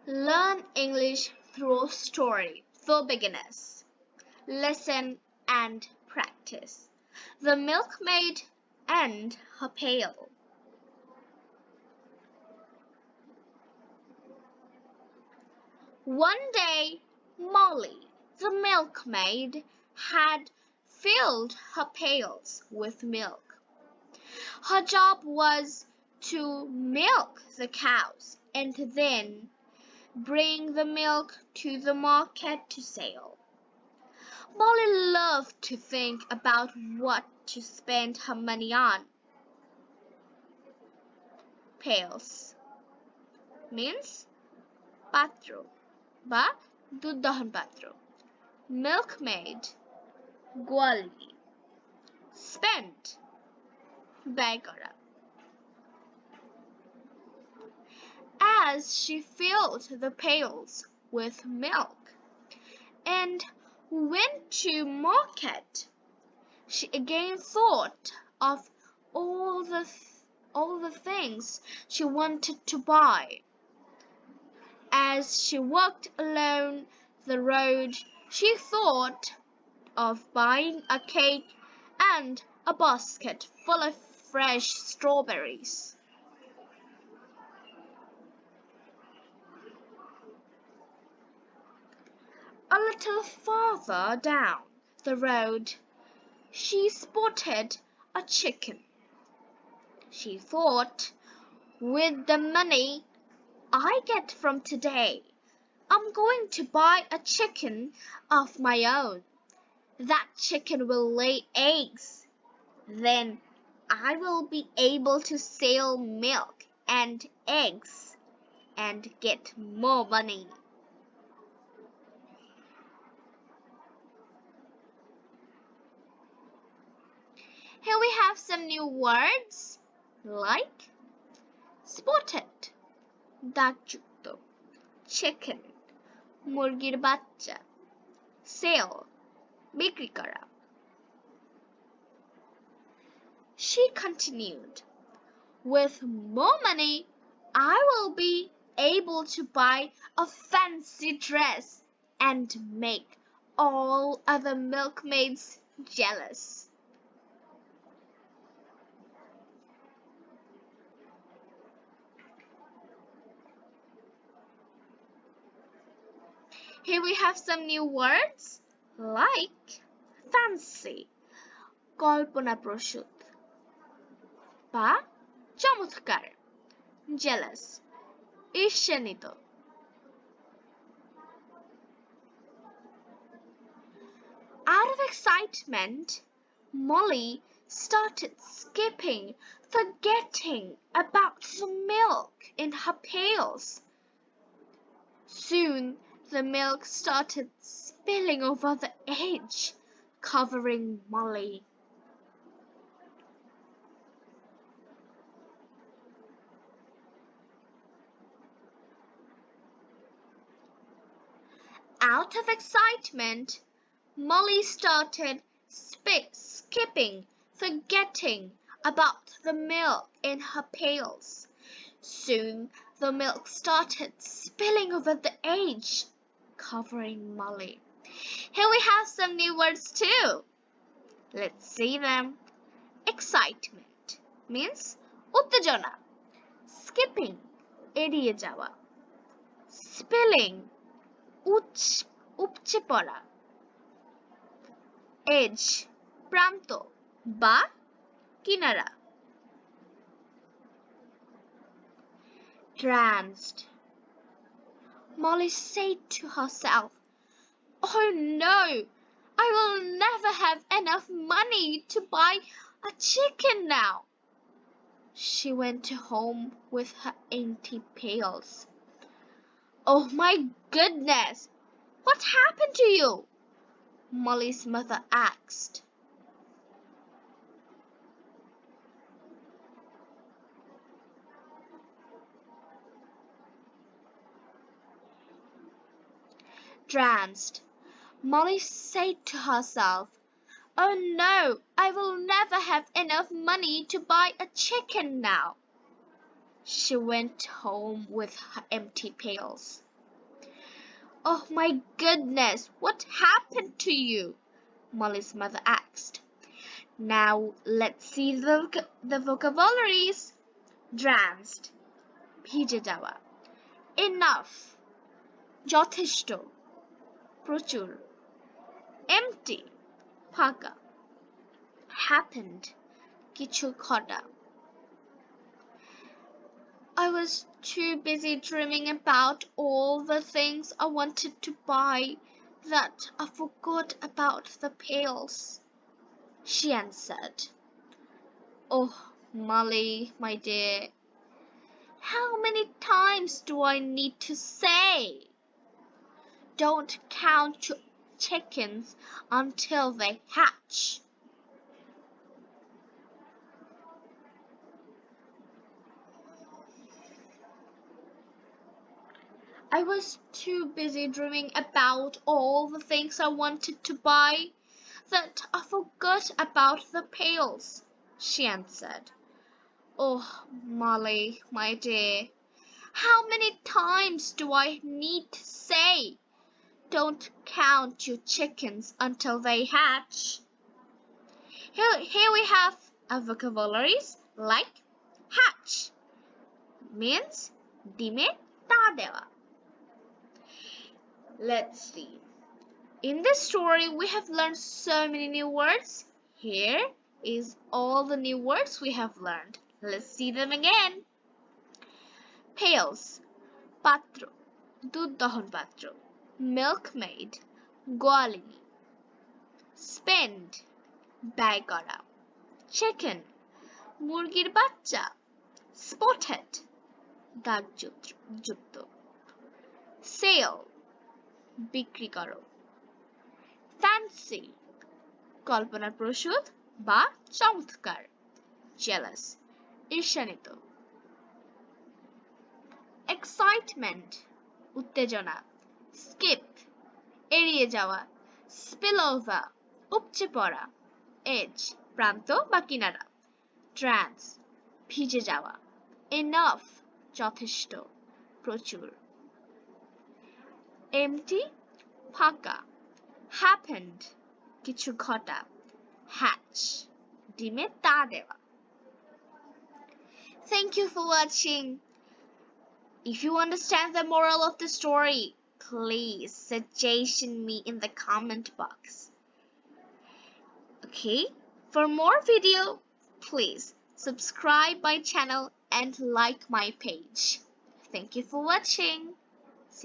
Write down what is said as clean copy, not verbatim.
Learn English through story for beginners. Listen and practice. The milkmaid and her pail. One day, Molly, the milkmaid, had filled her pails with milk. Her job was to milk the cows and then bring the milk to the market to sell. Molly loved to think about what to spend her money on. Pails means bathroom বা দুধ দহন পাত্র, milkmaid গোয়ালি, spent ব্যয় করা. As she filled the pails with milk and went to market, she again thought of all the things she wanted to buy. As she walked along the road, she thought of buying a cake and a basket full of fresh strawberries. A little farther down the road, she spotted a chicken. She thought, with the money I get from today, I'm going to buy a chicken of my own. That chicken will lay eggs. Then I will be able to sell milk and eggs and get more money. Here we have some new words like spotted, দাগযুক্ত, chicken, মুরগির বাচ্চা, sell, বিক্রি করা. She continued, with more money, I will be able to buy a fancy dress and make all other milkmaids jealous. Here we have some new words like fancy, কল্পনাপ্রসূত বা চমৎকার, jealous, ঈর্ষান্বিত. Out of excitement, Molly started skipping, forgetting about the milk in her pails. Soon, the milk started spilling over the edge, covering Molly. Out of excitement, Molly started skipping, forgetting about the milk in her pails. Soon, the milk started spilling over the edge, covering Molly. Here we have some new words too. Let's see them. Excitement means উত্তেজনা, skipping এড়িয়ে যাওয়া, spilling উপচে পড়া, edge প্রান্ত বা কিনারা. Tranced. Molly said to herself, "Oh no, I will never have enough money to buy a chicken now." She went home with her empty pails. "Oh my goodness, what happened to you?" Molly's mother asked. Tranced, Molly said to herself, "Oh no, I will never have enough money to buy a chicken now." She went home with her empty pails. Oh my goodness, what happened to you? Molly's mother asked. Now let's see the vocabularies. Drenched, ভিজে যাওয়া. Enough, যথেষ্ট, প্রচুর. Empty, ফাঁকা. Happened, কিছু ঘটা. I was too busy dreaming about all the things I wanted to buy that I forgot about the pails, she answered. Oh, Molly, my dear, how many times do I need to say? Don't count your chickens until they hatch. I was too busy dreaming about all the things I wanted to buy that I forgot about the pails, she answered. Oh, Molly, my dear, how many times do I need to say? Don't count your chickens until they hatch. Here we have a vocabularies like hatch means ডিমে তা দেওয়া. Let's see. In this story, we have learned so many new words. Here is all the new words we have learned. Let's see them again. Pails, পাত্র, দুধ দহন পাত্র. Milkmaid, গোয়ালিনী. Spend, ব্যয় করা. Chicken, মুরগির বাচ্চা. Spotted, দাগযুক্ত. Sale, বিক্রি করো. Fancy, কল্পনাপ্রসূত বা চমৎকার. Jealous, ঈর্ষান্বিত. Excitement, উত্তেজনা. Skip, এড়িয়ে যাওয়া. Spill over, উপচে পড়া. Edge, প্রান্ত বা কিনারা. Trance, ভিজে যাওয়া. Enough, যথেষ্ট, প্রচুর. Empty, ফাঁকা. Happened, কিছু ঘটা. Hatch, ডিমে তা দেওয়া. Thank you for watching. If you understand the moral of the story, please suggestion me in the comment box. Okay, for more video, please subscribe my channel and like my page. Thank you for watching.